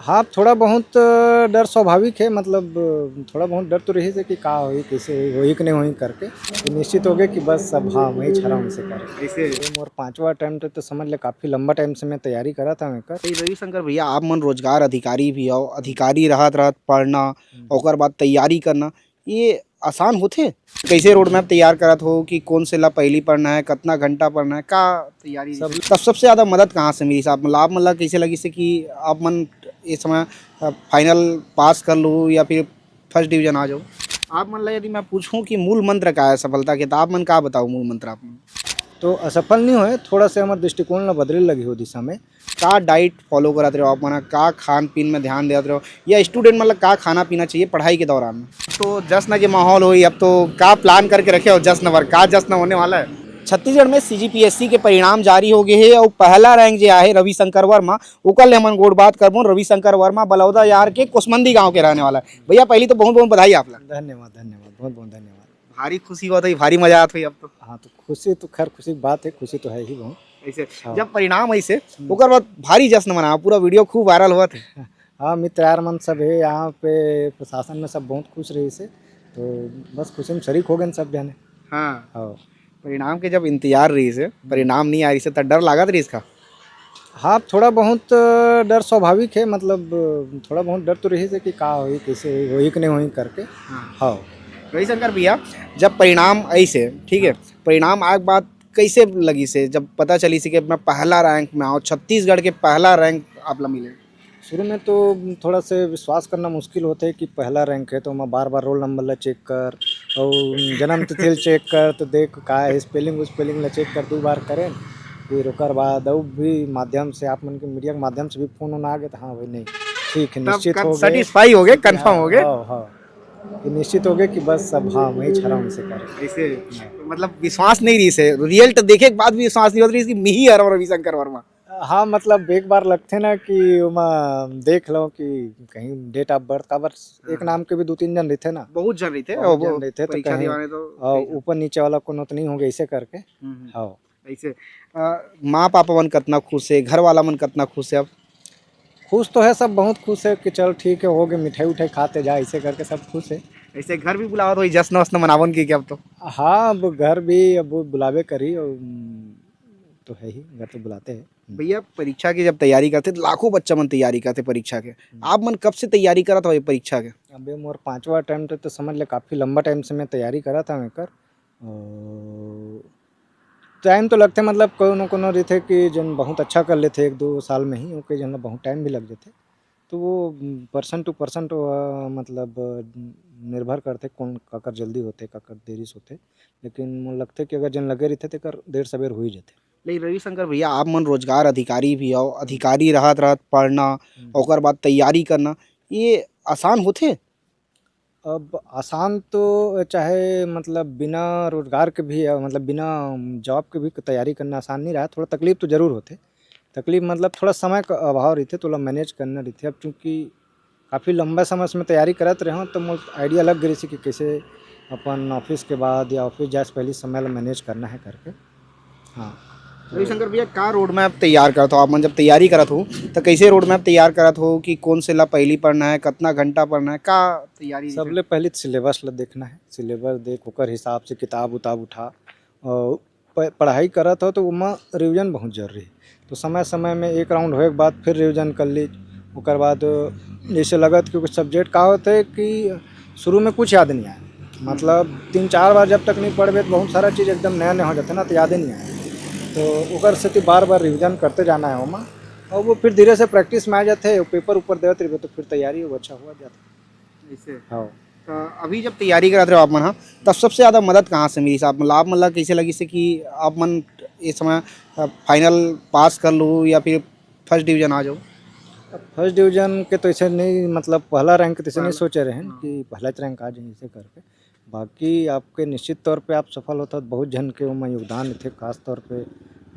हाँ, थोड़ा बहुत डर स्वाभाविक है मतलब थोड़ा बहुत डर तो रही है कि का होई कैसे होई कि नहीं होई करके तो निश्चित हो गया कि बस अब हाँ मैं ही छरा हमसे कर ऐसे ये मोर पांचवा अटेम्प्ट तो समझ ले काफ़ी लंबा टाइम से मैं तैयारी करा था मैं कर रविशंकर भैया आप मन रोजगार अधिकारी भी हो, अधिकारी रहत रहत पढ़ना ओकर बाद तैयारी करना ये आसान होथे। कैसे रोड मैप तैयार करत हो कि कौन से ला पहली पढ़ना है, कितना घंटा पढ़ना है, का तैयारी सब तब सबसे ज़्यादा मदद कहाँ से मिली साहब? मतलब आप मन ला कैसे लगी से कि आप मन इस समय फाइनल पास कर लूँ या फिर फर्स्ट डिवीजन आ जाओ? आप मन ला यदि मैं पूछूं कि मूल मंत्र का है सफलता के, तो आप मन का बताओ मूल मंत्र आप मन? तो असफल नहीं होए थोड़ा से हमारे दृष्टिकोण ला बदले लगी हो दिशा में का डाइट फॉलो करत रहो आप मन, का खान पीन में ध्यान देते रहो या स्टूडेंट मतलब का खाना पीना चाहिए पढ़ाई के दौरान में? तो जश्न के माहौल हो अब तो का प्लान करके रखे हो जश्न भर का जश्न होने वाला है? छत्तीसगढ़ में सीजीपीएससी के परिणाम जारी हो गए हैं और पहला रैंक जो है रविशंकर वर्मा ओकर ले हमन गोड़ बात करबो। रविशंकर वर्मा बलौदा यार के कुसमंदी गांव के रहने वाला है। भैया पहली तो बहुत बहुत बधाई आप लोग। धन्यवाद धन्यवाद बहुत बहुत धन्यवाद। भारी खुशी हुआ था, भारी मजा आता है अब तो। हाँ तो खुशी तो खैर खुशी की बात है खुशी तो है ही बहुत। ऐसे हाँ। जब परिणाम ऐसे ओकर बाद भारी जश्न मना, पूरा वीडियो खूब वायरल हुआ था। हाँ मित्र यार मन सब है यहाँ पे प्रशासन में सब बहुत खुश रही से तो बस खुशी में शरीक हो गए सब जाने। हाँ हाँ परिणाम के जब इंतजार रही से परिणाम नहीं आ रही से तो डर लागत रही इसका? हाँ थोड़ा बहुत डर स्वाभाविक है मतलब थोड़ा बहुत डर तो रही से कि का होई कैसे होई कि नहीं होई करके। हाँ रविशंकर भैया जब परिणाम ऐसे ठीक है, परिणाम आग बाद कैसे लगी से जब पता चली से कि मैं पहला रैंक में आओ, छत्तीसगढ़ के पहला रैंक आप ला मिले? शुरू में तो थोड़ा से विश्वास करना मुश्किल होता है कि पहला रैंक है तो मैं बार बार रोल नंबर ला चेक कर और जन्म तिथि चेक कर तो देख का है स्पेलिंग ला चेक कर 2 बार करें फिर ओकर बाद और भी माध्यम से आप मन के मीडिया के माध्यम से भी फोन होना आ गया तो हाँ भाई नहीं ठीक है निश्चित हो गए सेटिस्फाई हो गए, कंफर्म हो गए? हाँ हाँ ये निश्चित हो गए कि बस अब हाँ मैं ही छरा हमसे कर ऐसे मतलब विश्वास नहीं रही से, रिजल्ट देखे के बाद भी विश्वास नहीं होता रही कि मैं ही हरा रविशंकर वर्मा? हाँ मतलब एक बार लगते ना कि ओमा देख लो कि कहीं डेट ऑफ बर्थ का बस एक नाम के भी 2-3 जन रहते ना बहुत जन रही थे बहुत जन रहते तो परीक्षा कहीं दिवाने तो ऊपर नीचे वाला को तो नहीं होगा ऐसे करके। हाँ ऐसे माँ पापा मन कितना खुश है, घर वाला मन कितना खुश है? अब खुश तो है सब बहुत खुश है कि चल ठीक है हो गए मिठाई उठाई खाते जा ऐसे करके सब खुश है। ऐसे घर भी बुलावा तो जश्न वश्न मनावन की क्या अब तो? हाँ अब घर भी अब वो बुलावे करी और तो है ही घर तो बुलाते हैं। भैया परीक्षा की जब तैयारी करते तो लाखों बच्चा मन तैयारी करते परीक्षा के, आप मन कब से तैयारी करा था ये परीक्षा के? अबे मोर पांचवा अटेम्प्ट तो समझ ले काफ़ी लंबा टाइम से मैं तैयारी करा था मैं कर टाइम तो लगते मतलब कोनो रहते कि जन बहुत अच्छा कर लेते 1-2 साल में ही ओके जन बहुत टाइम भी लग जाते तो वो पर्सन टू पर्सन तो मतलब निर्भर करते कौन काकर जल्दी होते काकर देरी से होते लेकिन मोर लगते कि अगर जन लगे रहते तो कर देर सवेर हो ही जाते। लेकिन रविशंकर भैया आप मन रोजगार अधिकारी भी हो, अधिकारी रहत रहत पढ़ना ओकर बाद तैयारी करना ये आसान होथे? अब आसान तो चाहे मतलब बिना रोजगार के भी मतलब बिना जॉब के भी तैयारी करना आसान नहीं रहा थोड़ा तकलीफ तो ज़रूर होते तकलीफ मतलब थोड़ा समय का अभाव रहते थोड़ा मैनेज करना रहते अब चूँकि काफ़ी लंबा समय से मैं तैयारी करत रहे हूँ तो मुझे आइडिया लग गई थी कि कैसे अपन ऑफिस के बाद या ऑफिस जाए से पहले समय ला मैनेज करना है करके। हाँ रविशंकर भैया का रोड मैप तैयार करत हो आप मन जब तैयारी करत हो तो कैसे रोड मैप तैयार करत हो कि कौन से ला पहली पढ़ना है, कितना घंटा पढ़ना है, का तैयारी? सबले पहले सिलेबस ला देखना है सिलेबस देख ओकर हिसाब से किताब उताब उठा और पढ़ाई करत हो तो उमा रिवीजन बहुत जरूरी है तो समय समय में एक राउंड होए के बाद फिर रिवीजन कर ली ओकर बाद जैसे लगत कि कुछ सब्जेक्ट का होते है कि शुरू में कुछ याद नहीं आए मतलब 3-4 बार जब तक नहीं पढ़बे तो बहुत सारा चीज़ एकदम नया नया हो जाता है ना तो याद ही नहीं आए तो ओकर से बार बार रिवीजन करते जाना है ओमा और वो फिर धीरे से प्रैक्टिस में आ जाते हैं पेपर ऊपर देते रहे तो फिर तैयारी वो अच्छा हुआ जाता है। हाँ तो अभी जब तैयारी करत रहे हो आप मन, हाँ तब सबसे ज़्यादा मदद कहाँ से मिली साहब? मतलब आप मन ला कैसे लगी से कि आप मन इस समय फाइनल पास कर लूँ या फिर फर्स्ट डिवीजन आ जाओ? फर्स्ट डिवीजन के तो ऐसे नहीं मतलब पहला रैंक तो ऐसे नहीं सोचे रहे हैं कि पहला रैंक आ जाए ऐसे करके बाकी आपके निश्चित तौर पे आप सफल होता तो बहुत जन के उनमें योगदान थे खास तौर पे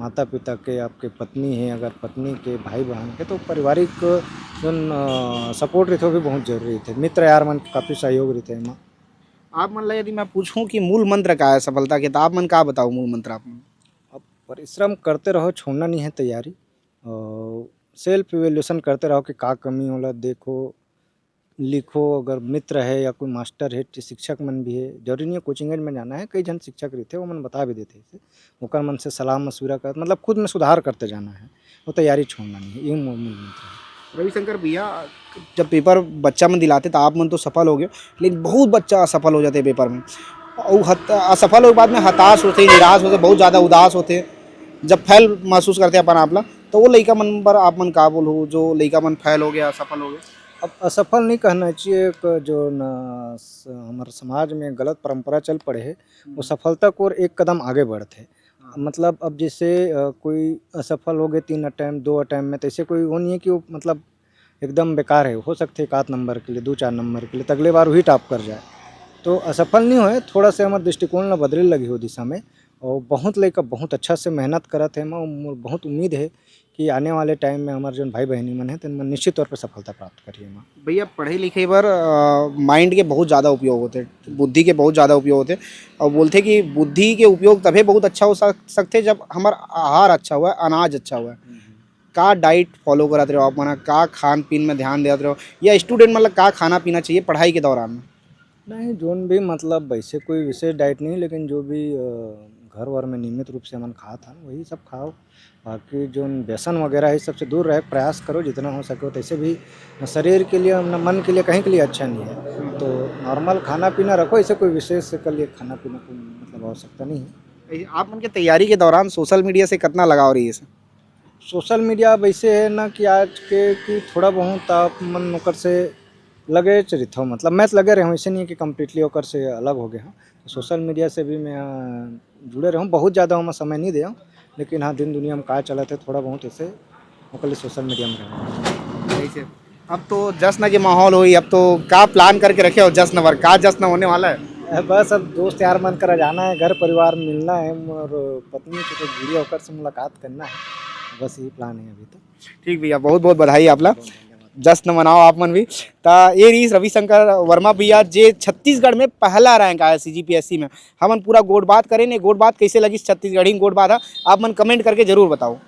माता पिता के आपके पत्नी है अगर पत्नी के भाई बहन के तो पारिवारिक जो सपोर्ट रहते भी बहुत जरूरी थे मित्र यार मन काफ़ी सहयोग रहते हैं। आप मन ला यदि मैं पूछूं कि मूल मंत्र का है सफलता के, तो आप मन का बताओ मूल मंत्र आप मन? अब परिश्रम करते रहो छोड़ना नहीं है तैयारी और सेल्फ इवेल्यूशन करते रहो कि का कमी होला देखो लिखो। अगर मित्र है या कोई मास्टर है शिक्षक मन भी है, जरूरी नहीं है कोचिंग में जाना है, कई जन शिक्षक रहते वो मन बता भी देते हैं, ओकर मन से सलाह मशविरा कर मतलब खुद में सुधार करते जाना है, वो तैयारी छोड़ना नहीं है, ये मूल मंत्र है। रविशंकर भैया, जब पेपर बच्चा मन दिलाते तो आप मन तो सफल हो गए, लेकिन बहुत बच्चा असफल हो जाते पेपर में, और असफल होने के बाद में हताश होते, निराश होते, बहुत ज़्यादा उदास होते, जब फैल महसूस करते अपन आपला, तो वो लड़का मन पर आप मन का बोलो जो लड़का मन फैल हो गया, असफल हो गया? अब असफल नहीं कहना चाहिए, एक जो न हमारे समाज में गलत परंपरा चल पड़े है, वो सफलता को और एक कदम आगे बढ़ते हैं। मतलब अब जैसे कोई असफल हो गए 3 अटैम्प्ट 2 अटैम्प्ट में, तो ऐसे कोई वो नहीं है कि वो मतलब एकदम बेकार है, हो सकते 1 नंबर के लिए 2-4 नंबर के लिए, तो अगले बार वही टॉप कर जाए। तो असफल नहीं होए, थोड़ा से हमारे दृष्टिकोण न बदले लगी हो दिशा में, और बहुत लड़का बहुत अच्छा से मेहनत करत है। मैं बहुत उम्मीद है कि आने वाले टाइम में हमारे जो भाई बहनी मन है तो इनमें निश्चित तौर पर सफलता प्राप्त करिए। माँ भैया, पढ़े लिखे पर माइंड के बहुत ज़्यादा उपयोग होते, बुद्धि के बहुत ज़्यादा उपयोग होते, और बोलते कि बुद्धि के उपयोग तभी बहुत अच्छा हो सकते जब हमारा आहार अच्छा हुआ है, अनाज अच्छा हुआ है। का डाइट फॉलो कराते रहो आप, माना का खान पीन में ध्यान देते रहो, या स्टूडेंट मतलब का खाना पीना चाहिए पढ़ाई के दौरान में? नहीं, जोन भी मतलब वैसे कोई विशेष डाइट नहीं, लेकिन जो भी घर वर में नियमित रूप से मन खात था वही सब खाओ। बाकी जो व्यसन वगैरह है सबसे दूर रहे, प्रयास करो जितना हो सके। तैसे भी न शरीर के लिए न मन के लिए कहीं के लिए अच्छा नहीं है, तो नॉर्मल खाना पीना रखो, ऐसे कोई विशेष के लिए खाना पीना को मतलब आवश्यकता नहीं है। आप मन के तैयारी के दौरान सोशल मीडिया से कितना लगाव रही है? सोशल मीडिया वैसे है ना कि आज के कि थोड़ा बहुत आप मन ओकर से लगे चरित हो, मतलब मैं लगे रहे हूँ, ऐसे नहीं है कि कम्प्लीटली ओकर से अलग हो गया हूँ। तो सोशल मीडिया से भी मैं जुड़े रहूँ, बहुत ज़्यादा मैं समय नहीं दे हूँ, लेकिन हाँ दिन दुनिया में का चला थे थोड़ा बहुत ऐसे ओकर लिए सोशल मीडिया में रहूँ। अब तो जश्न के माहौल हुई, अब तो का प्लान करके रखे हो जश्न भर, का जश्न होने वाला है? बस अब दोस्त यार मन कर जाना है, घर परिवार मिलना है, और पत्नी से तो जुड़ी होकर से मुलाकात करना है, बस यही प्लान है अभी तो। ठीक भैया, बहुत बहुत बधाई आपला, जश्न मनाओ आप मन भी। ता ये रही रविशंकर वर्मा भैया, जे छत्तीसगढ़ में पहला रैंक आया CGPSC में। हमन पूरा गोट बात करें, गोट बात कैसे लगी छत्तीसगढ़ी गोट बात है, आप मन कमेंट करके जरूर बताओ।